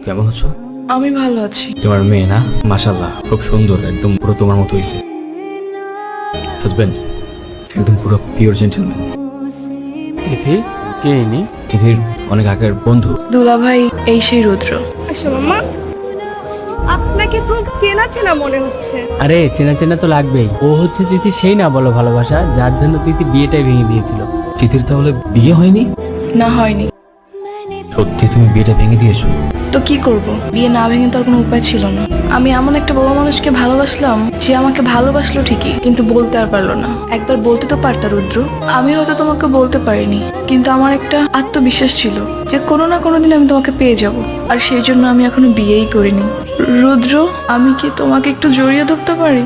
কেমন আছো? আমি ভালো আছি। তোমার মেয়ে না, মাশাআল্লাহ খুব সুন্দর, একদম পুরো তোমার মতো হয়েছে। হাজবেন্ড একদম পুরো পিওর জেন্টলম্যান। তিথি কে ইনি? তিথির অনেক আগের বন্ধু। দুলা ভাই, এই সেই রুদ্র। আসো মামা, আপনাকে তো চেনা চেনা মনে হচ্ছে। আরে চেনা চেনা তো লাগবেই, ও হচ্ছে তিথি সেই না বলো ভালোবাসা যার জন্য তিথি বিয়েটাই ভেঙে দিয়েছিল। তিথির তাহলে বিয়ে হয়নি? না, হয়নি। সত্যি তুমি বিয়েটা ভেঙে দিয়েছো? তো কি করব, বিয়ে না ভেঙে তো আর কোনো উপায় ছিল না। আমি এমন একটা বড় মানুষকে ভালোবাসলাম, যে আমাকে ভালোবাসলো ঠিকই, কিন্তু বলতে আর পারলো না। একবার বলতে তো পারতা রুদ্র। আমি হয়তো তোমাকে বলতে পারিনি, কিন্তু আমার একটা আত্মবিশ্বাস ছিল যে কোনো না কোনো দিন আমি তোমাকে পেয়ে যাব। আর সেই জন্য আমি এখনো বিয়েই করিনি। রুদ্র, আমি কি তোমাকে একটু জড়িয়ে ধরতে পারি?